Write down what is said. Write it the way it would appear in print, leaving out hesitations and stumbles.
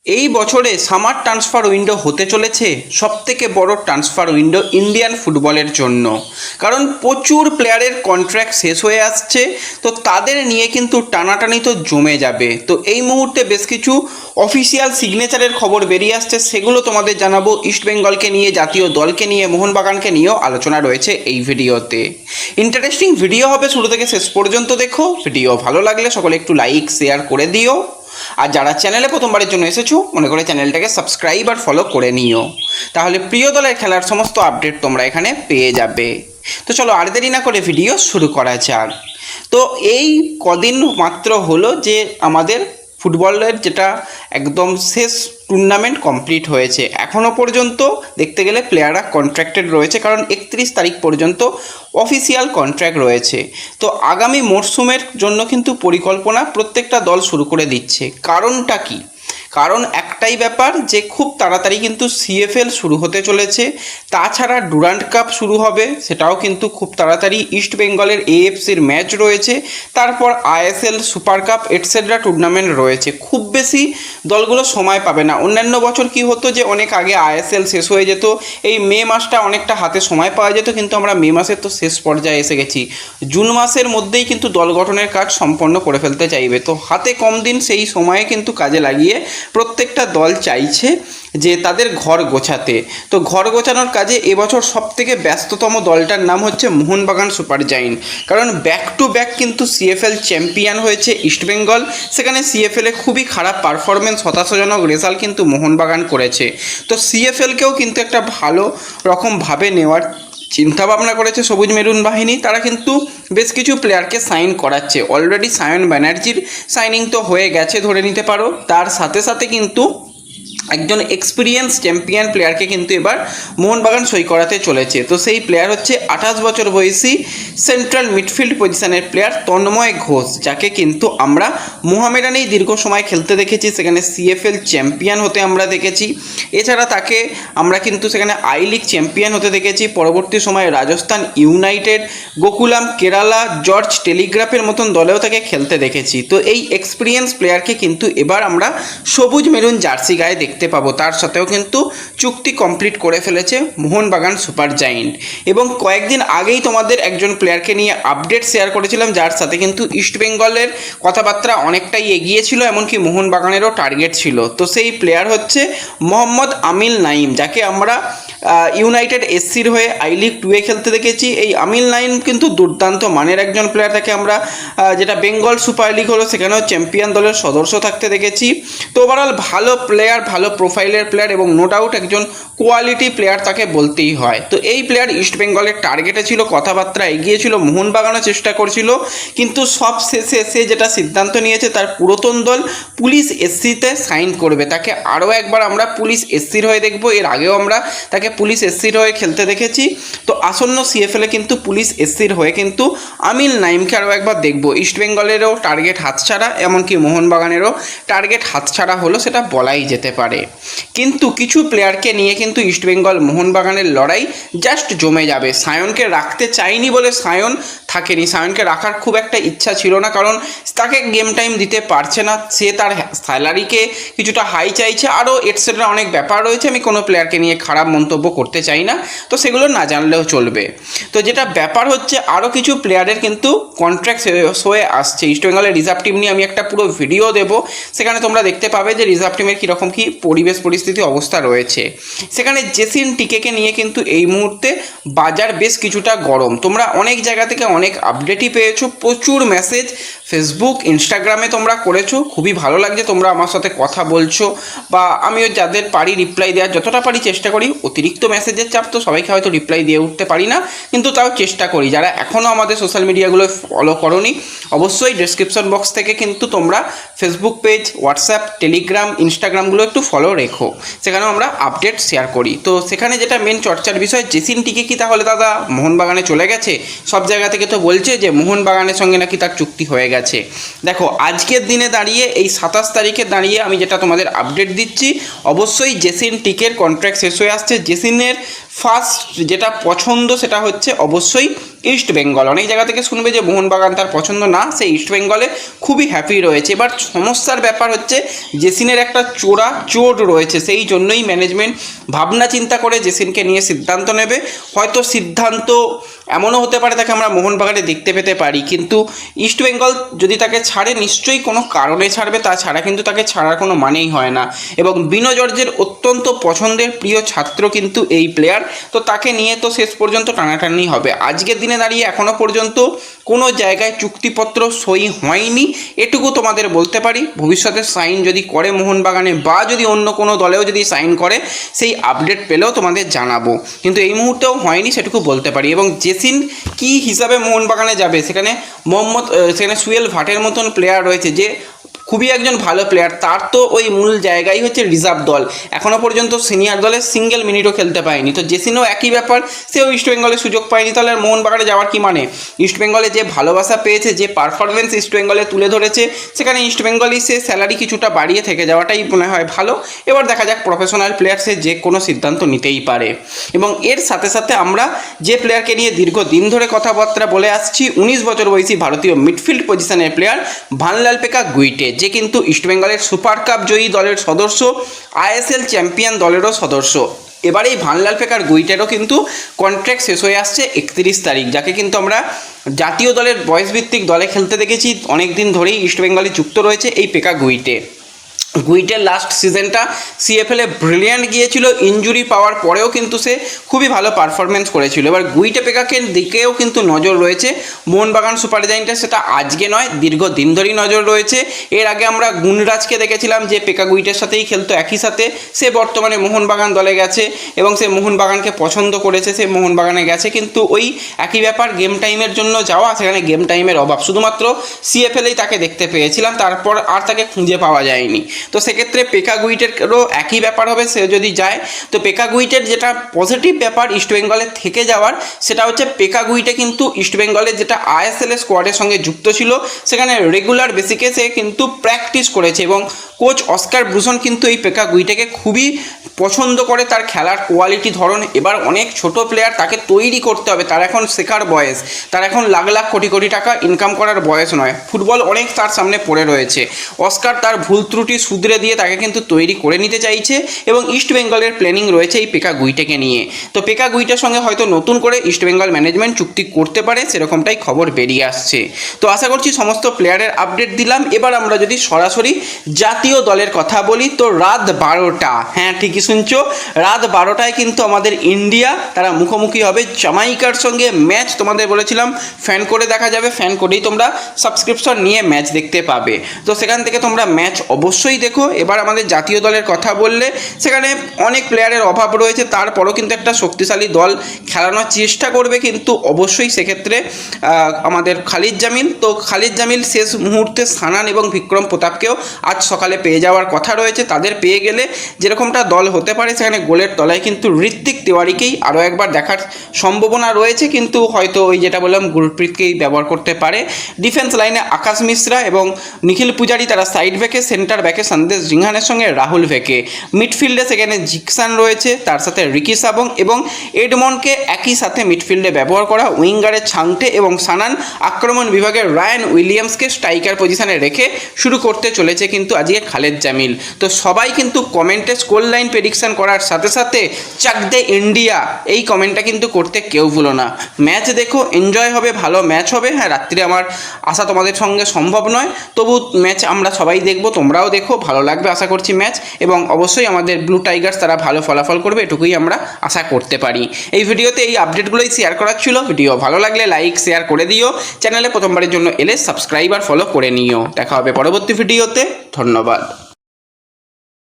এই বছরে summer transfer window হতে চলেছে সবথেকে বড় ট্রান্সফার উইন্ডো ইন্ডিয়ান ফুটবলের জন্য। কারণ প্রচুর প্লেয়ারের কন্ট্রাক্ট শেষ হয়ে আসছে, তো তাদের নিয়ে কিন্তু টানাটানি তো জমে যাবে। তো এই মুহূর্তে বেশ কিছু অফিসিয়াল সিগনেচারের খবর বেরিয়ে আসছে, সেগুলো তোমাদের জানাবো। ইস্টবেঙ্গলকে নিয়ে, জাতীয় দলকে নিয়ে, মোহনবাগানকে নিয়েও আলোচনা রয়েছে এই ভিডিওতে। ইন্টারেস্টিং ভিডিও হবে, শুরু থেকে শেষ পর্যন্ত দেখো। ভিডিও ভালো লাগলে সকলে একটু লাইক শেয়ার করে দিও, আর যারা চ্যানেলে প্রথমবারের জন্য এসেছো মনে করে চ্যানেলটাকে সাবস্ক্রাইব আর ফলো করে নিও, তাহলে প্রিয় দলের খেলার সমস্ত আপডেট তোমরা এখানে পেয়ে যাবে। তো চলো আর দেরি না করে ভিডিও শুরু করা যাক। তো এই কদিন মাত্র হলো যে আমাদের ফুটবলের যেটা একদম শেষ টুর্নামেন্ট কমপ্লিট হয়েছে। এখনও পর্যন্ত দেখতে গেলে প্লেয়াররা কন্ট্রাক্টেড রয়েছে, কারণ 31 তারিখ পর্যন্ত অফিসিয়াল কন্ট্রাক্ট রয়েছে। তো আগামী মরশুমের জন্য কিন্তু পরিকল্পনা প্রত্যেকটা দল শুরু করে দিচ্ছে। কারণটা কি? কারণ একটাই ব্যাপার, যে খুব তাড়াতাড়ি কিন্তু সিএফএল শুরু হতে চলেছে। তাছাড়া ডুরান্ড কাপ শুরু হবে, সেটাও কিন্তু খুব তাড়াতাড়ি। ইস্ট বেঙ্গলের এএফসির ম্যাচ রয়েছে, তারপর ISL, super cup etcetera tournament রয়েছে। খুব বেশি দলগুলো সময় পাবে না। অন্যান্য বছর কি হতো যে অনেক আগে আইএসএল শেষ হয়ে যেত, এই মে মাসটা অনেকটা হাতে সময় পাওয়া যেত, কিন্তু আমরা মে মাসের তো শেষ পর্যায়ে এসে গেছি। জুন মাসের মধ্যেই কিন্তু দল গঠনের কাজ সম্পন্ন করে ফেলতে চাইবে। তো হাতে কম দিন, সেই সময়ে কিন্তু কাজে লাগিয়ে প্রত্যেকটা দল চাইছে যে তাদের ঘর গোছাতে। তো ঘর গোছানোর কাজে এবছর সবথেকে ব্যস্ততম দলটার নাম হচ্ছে মোহনবাগান সুপার জায়েন্ট। কারণ ব্যাক টু ব্যাক কিন্তু সিএফএল চ্যাম্পিয়ন হয়েছে ইস্টবেঙ্গল, সেখানে সিএফএলে খুবই খারাপ পারফরমেন্স, হতাশাজনক রেজাল্ট কিন্তু মোহনবাগান করেছে। তো সিএফএলকেও কিন্তু একটা ভালো রকমভাবে নেওয়ার চিন্তাভাবনা করেছে সবুজ মেরুন বাহিনী। তারা কিন্তু বেশ কিছু প্লেয়ারকে সাইন করাচ্ছে। অলরেডি সায়ন ব্যানার্জির সাইনিং তো হয়ে গেছে ধরে নিতে পারো, তার সাথে সাথে কিন্তু একজন এক্সপিরিয়েন্স চ্যাম্পিয়ন প্লেয়ারকে কিন্তু এবার মোহনবাগান সই করাতে চলেছে। তো সেই প্লেয়ার হচ্ছে 28 বছর বয়সী সেন্ট্রাল মিডফিল্ড পজিশনের প্লেয়ার তন্ময় ঘোষ, যাকে কিন্তু আমরা মোহামেডানেই দীর্ঘ সময় খেলতে দেখেছি, সেখানে সিএফএল চ্যাম্পিয়ন হতে আমরা দেখেছি। এছাড়া তাকে আমরা কিন্তু সেখানে আই লিগ চ্যাম্পিয়ন হতে দেখেছি। পরবর্তী সময়ে রাজস্থান ইউনাইটেড, গোকুলাম কেরালা, জর্জ টেলিগ্রাফের মতন দলেও তাকে খেলতে দেখেছি। তো এই এক্সপিরিয়েন্স প্লেয়ারকে কিন্তু এবার আমরা সবুজ মেরুন জার্সি গায়ে দেখতে পাবো। তার সাথেও কিন্তু চুক্তি কমপ্লিট করে ফেলেছে মোহনবাগান সুপার জায়েন্ট। এবং কয়েকদিন আগেই তোমাদের একজন প্লেয়ারকে নিয়ে আপডেট শেয়ার করেছিলাম, যার সাথে কিন্তু ইস্টবেঙ্গলের কথাবার্তা অনেকটাই এগিয়েছিল, এমনকি মোহনবাগানেরও টার্গেট ছিল। তো সেই প্লেয়ার হচ্ছে মোহাম্মদ আমিল নাইম, যাকে আমরা ইউনাইটেড এসসির হয়ে আই লিগ 2-এ খেলতে দেখেছি। এই আমিল নাইম কিন্তু দুর্দান্ত মানের একজন প্লেয়ার, তাকে আমরা যেটা বেঙ্গল সুপার লিগ হলো সেখানেও চ্যাম্পিয়ন দলের সদস্য থাকতে দেখেছি। তো ওভারঅল ভালো প্লেয়ার, ভালো প্রোফাইলের প্লেয়ার এবং নো ডাউট একজন কোয়ালিটি প্লেয়ার তাকে বলতেই হয়। তো এই প্লেয়ার ইস্টবেঙ্গলের টার্গেটে ছিল, কথাবার্তা এগিয়েছিল, মোহনবাগানও চেষ্টা করছিল, কিন্তু সব শেষে সে যেটা সিদ্ধান্ত নিয়েছে তার পুরাতন দল পুলিশ এসসিতে সাইন করবে। তাকে আরও একবার আমরা পুলিশ এসসির হয়ে দেখব। এর আগেও আমরা তাকে পুলিশ এসসির হয়ে খেলতে দেখেছি। তো আসন্ন সিএফএলে কিন্তু পুলিশ এসসির হয়ে কিন্তু আমিল নাইমকে আরও একবার দেখব। ইস্টবেঙ্গলেরও টার্গেট হাতছাড়া, এমনকি মোহনবাগানেরও টার্গেট হাতছাড়া হলো, সেটা বলাই যেতে পারে। কিন্তু কিছু প্লেয়ারকে নিয়ে কিন্তু ইস্টবেঙ্গল মোহনবাগানের লড়াই জাস্ট জমে যাবে। সায়নকে রাখতে চাইনি বলে সায়ন থাকেনি, সায়নকে রাখার খুব একটা ইচ্ছা ছিল না, কারণ তাকে গেম টাইম দিতে পারছে না, সে তার স্যালারিকে কিছুটা হাই চাইছে, আরও এটসেট্রা অনেক ব্যাপার রয়েছে। আমি কোনো প্লেয়ারকে নিয়ে খারাপ মন্তব্য করতে চাই না, তো সেগুলো না জানলেও চলবে। তো যেটা ব্যাপার হচ্ছে, আরও কিছু প্লেয়ারের কিন্তু কন্ট্রাক্ট হয়ে আসছে। ইস্টবেঙ্গলের রিজার্ভ টিম নিয়ে আমি একটা পুরো ভিডিও দেবো, সেখানে তোমরা দেখতে পাবে যে রিজার্ভ টিমের কীরকম কী পরিবেশ পরিস্থিতি অবস্থা রয়েছে। সেখানে জেসিন টিকেকে নিয়ে কিন্তু এই মুহূর্তে বাজার বেশ কিছুটা গরম। তোমরা অনেক জায়গা থেকে অনেক আপডেটই পেয়েছো, প্রচুর মেসেজ ফেসবুক ইনস্টাগ্রামে তোমরা করেছো। খুবই ভালো লাগছে তোমরা আমার সাথে কথা বলছো, বা আমিও যাদের পারি রিপ্লাই দেওয়ার যতটা পারি চেষ্টা করি। অতিরিক্ত মেসেজের চাপ তো সবাইকে হয়তো রিপ্লাই দিয়ে উঠতে পারি না, কিন্তু তাও চেষ্টা করি। যারা এখনও আমাদের সোশ্যাল মিডিয়াগুলো ফলো করোনি, অবশ্যই ডেসক্রিপশন বক্স থেকে কিন্তু তোমরা ফেসবুক পেজ, হোয়াটসঅ্যাপ, টেলিগ্রাম, ইনস্টাগ্রামগুলো একটু ফলো রেখো, সেখানেও আমরা আপডেট শেয়ার করি। তো সেখানে যেটা মেন চর্চার বিষয়, জেসিন টিকে কি তাহলে দাদা মোহনবাগানে চলে গেছে? সব জায়গা থেকে তো বলছে যে মোহনবাগানের সঙ্গে নাকি তার চুক্তি হয়ে গেছে। দেখো আজকের দিনে দাঁড়িয়ে, এই 27 তারিখে দাঁড়িয়ে আমি যেটা তোমাদের আপডেট দিচ্ছি, অবশ্যই জেসিন টিকের কন্ট্রাক্ট শেষ হয়ে আসছে। জেসিনের ফার্স্ট যেটা পছন্দ সেটা হচ্ছে অবশ্যই ইস্ট বেঙ্গল। অনেক জায়গা থেকে শুনবে যে মোহনবাগান তার পছন্দ না, সে ইস্ট বেঙ্গলে খুবই হ্যাপি রয়েছে। এবার সমস্যার ব্যাপার হচ্ছে জেসিনের একটা চোরা চোট রয়েছে, সেই জন্যই ম্যানেজমেন্ট ভাবনা চিন্তা করে জেসিনকে নিয়ে সিদ্ধান্ত নেবে। হয়তো সিদ্ধান্ত এমনও হতে পারে তাকে আমরা মোহনবাগানে দেখতে পেতে পারি, কিন্তু ইস্ট বেঙ্গল যদি তাকে ছাড়ে নিশ্চয়ই কোনো কারণে ছাড়বে, তাছাড়া কিন্তু তাকে ছাড়ার কোনো মানেই হয় না। এবং বিনো জর্জের অত্যন্ত পছন্দের প্রিয় ছাত্র কিন্তু এই প্লেয়ার, তো তাকে নিয়ে তো শেষ পর্যন্ত টানাটানি হবে। আজকের দিনে দাঁড়িয়ে এখনও পর্যন্ত কোনো জায়গায় চুক্তিপত্র সই হয়নি, এটুকু তোমাদের বলতে পারি। ভবিষ্যতে সাইন যদি করে মোহনবাগানে বা যদি অন্য কোনো দলেও যদি সাইন করে সেই আপডেট পেলেও তোমাদের জানাবো, কিন্তু এই মুহূর্তেও হয়নি সেটুকু বলতে পারি। এবং জেসিন কী হিসাবে মোহনবাগানে যাবে, সেখানে সেখানে সুয়েল ভাটের মতন প্লেয়ার রয়েছে যে খুবই একজন ভালো প্লেয়ার, তার তো ওই মূল জায়গাই হচ্ছে রিজার্ভ দল, এখনও পর্যন্ত সিনিয়র দলে সিঙ্গেল মিনিটও খেলতে পায়নি। তো জেসিনও একই ব্যাপার, সেও ইস্টবেঙ্গলে সুযোগ পায়নি, তাহলে আর মোহনবাগানে যাওয়ার কি মানে? ইস্টবেঙ্গলে যে ভালোবাসা পেয়েছে, যে পারফরমেন্স ইস্টবেঙ্গলে তুলে ধরেছে, সেখানে ইস্টবেঙ্গলই সে স্যালারি কিছুটা বাড়িয়ে থেকে যাওয়াটাই মনে হয় ভালো। এবার দেখা যাক, প্রফেশনাল প্লেয়ার সে যে কোনো সিদ্ধান্ত নিতেই পারে। এবং এর সাথে সাথে আমরা যে প্লেয়ারকে নিয়ে দীর্ঘদিন ধরে কথাবার্তা বলে আসছি, 19 বছর বয়সী ভারতীয় মিডফিল্ড পজিশনের প্লেয়ার ভানলালপেকা গুইটে, যে কিন্তু ইস্টবেঙ্গলের সুপার কাপ জয়ী দলের সদস্য, আইএসএল চ্যাম্পিয়ন দলেরও সদস্য। এবার এই ভানলালপেকা গুইটেরও কিন্তু কন্ট্রাক্ট শেষ হয়ে আসছে 31 তারিখ, যাকে কিন্তু আমরা জাতীয় দলের বয়সভিত্তিক দলে খেলতে দেখেছি অনেক দিন ধরেই ইস্টবেঙ্গলে যুক্ত রয়েছে এই পেকা গুইটে। গুইটের লাস্ট সিজনটা সিএফএলে ব্রিলিয়ান্ট গিয়েছিল, ইনজুরি পাওয়ার পরেও কিন্তু সে খুবই ভালো পারফরমেন্স করেছিল। এবার গুইটে পেকাকে দিকেও কিন্তু নজর রয়েছে মোহনবাগান সুপার জায়েন্টের, সেটা আজকে নয় দীর্ঘদিন ধরেই নজর রয়েছে। এর আগে আমরা গুণরাজকে দেখেছিলাম যে পেকা গুইটের সাথেই খেলতো একই সাথে, সে বর্তমানে মোহনবাগান দলে গেছে এবং সে মোহনবাগানকে পছন্দ করেছে, সে মোহনবাগানে গেছে, কিন্তু ওই একই ব্যাপার, গেম টাইমের জন্য যাওয়া, সেখানে গেম টাইমের অভাব, শুধুমাত্র সিএফএলেই তাকে দেখতে পেয়েছিলাম, তারপর আর তাকে খুঁজে পাওয়া যায়নি। তো সেক্ষেত্রে পেকা গুইটেরও একই ব্যাপার হবে, সে যদি যায়। তো পেকা গুইটের যেটা পজিটিভ ব্যাপার ইস্টবেঙ্গলের থেকে যাওয়ার, সেটা হচ্ছে পেকা গুইটে কিন্তু ইস্টবেঙ্গলের যেটা আইএসএল স্কোয়াডের সঙ্গে যুক্ত ছিল, সেখানে রেগুলার বেসিকে সে কিন্তু প্র্যাকটিস করেছে এবং কোচ অস্কার ব্রুসন কিন্তু এই পেকা গুইটেকে খুবই পছন্দ করে, তার খেলার কোয়ালিটি ধরন। এবার অনেক ছোট প্লেয়ার, তাকে তৈরি করতে হবে, তার এখন শেখার বয়স, তার এখন লাখ লাখ কোটি কোটি টাকা ইনকাম করার বয়স নয়, ফুটবল অনেক তার সামনে পড়ে রয়েছে। অস্কার তার ভুল ত্রুটি শুধরে দিয়ে তাকে কিন্তু তৈরি করে নিতে চাইছে এবং ইস্টবেঙ্গলের প্ল্যানিং রয়েছে এই পেকা গুইটেকে নিয়ে। তো পেকা গুইটের সঙ্গে হয়তো নতুন করে ইস্টবেঙ্গল ম্যানেজমেন্ট চুক্তি করতে পারে, সেরকমটাই খবর বেরিয়ে আসছে। তো আশা করছি সমস্ত প্লেয়ারের আপডেট দিলাম। এবার আমরা যদি সরাসরি জাতীয় দলের কথা বলি, তো রাত 12টা, হ্যাঁ ঠিকই শুনছো, রাত 12টায় কিন্তু আমাদের ইন্ডিয়া তারা মুখোমুখি হবে জামাইকার সঙ্গে। ম্যাচ তোমাদের বলেছিলাম ফ্যান করে দেখা যাবে, ফ্যান করেই তোমরা সাবস্ক্রিপশন নিয়ে ম্যাচ দেখতে পাবে, তো সেখান থেকে তোমরা ম্যাচ অবশ্যই দেখো। এবার আমাদের জাতীয় দলের কথা বললে, সেখানে অনেক প্লেয়ারের অভাব রয়েছে, তারপরও কিন্তু একটা শক্তিশালী দল খেলানোর চেষ্টা করবে, কিন্তু অবশ্যই সেক্ষেত্রে আমাদের খালিদ জামিল, তো খালিদ জামিল শেষ মুহূর্তে সানান এবং বিক্রম প্রতাপকেও আজ সকালে পেয়ে যাওয়ার কথা রয়েছে। তাদের পেয়ে গেলে যেরকমটা দল হতে পারে, সেখানে গোলের তলায় কিন্তু ঋত্বিক তিওয়ারিকেই আরও একবার দেখার সম্ভাবনা রয়েছে, কিন্তু হয়তো ওই যেটা বললাম গুরপ্রীতকেই ব্যবহার করতে পারে। ডিফেন্স লাইনে আকাশ মিশ্রা এবং নিখিল পূজারি তারা সাইড ব্যাকে, সেন্টার ব্যাকে সন্দেশ জিংহানের সঙ্গে রাহুল ভেকে, মিডফিল্ডে সেখানে জিকসান রয়েছে, তার সাথে রিকি সাবং এবং এডমন্ডকে একই সাথে মিডফিল্ডে ব্যবহার করা, উইঙ্গারে ছাংটে এবং সানান, আক্রমণ বিভাগে রায়ান উইলিয়ামসকে স্ট্রাইকার পজিশনে রেখে শুরু করতে চলেছে কিন্তু আজকে খালেদ জামিল। তো সবাই কিন্তু কমেন্টে স্কোর লাইন প্রেডিকশন করার সাথে সাথে চাক দে ইন্ডিয়া এই কমেন্টটা কিন্তু করতে কেউ ভুলো না। ম্যাচ দেখো, এনজয় হবে, ভালো ম্যাচ হবে। হ্যাঁ, রাত্রে আমার আসা তোমাদের সঙ্গে সম্ভব নয়, তবু ম্যাচ আমরা সবাই দেখবো, তোমরাও দেখো, ভালো লাগবে আশা করছি ম্যাচ। এবং অবশ্যই আমাদের ব্লু টাইগার্স তারা ভালো ফলাফল করবে, এটুকুই আমরা আশা করতে পারি। এই ভিডিওতে এই আপডেটগুলোই শেয়ার করার ছিল। ভিডিও ভালো লাগলে লাইক শেয়ার করে দিও, চ্যানেলে প্রথমবারের জন্য এলে সাবস্ক্রাইব আর ফলো করে নিও। দেখা হবে পরবর্তী ভিডিওতে, ধন্যবাদ।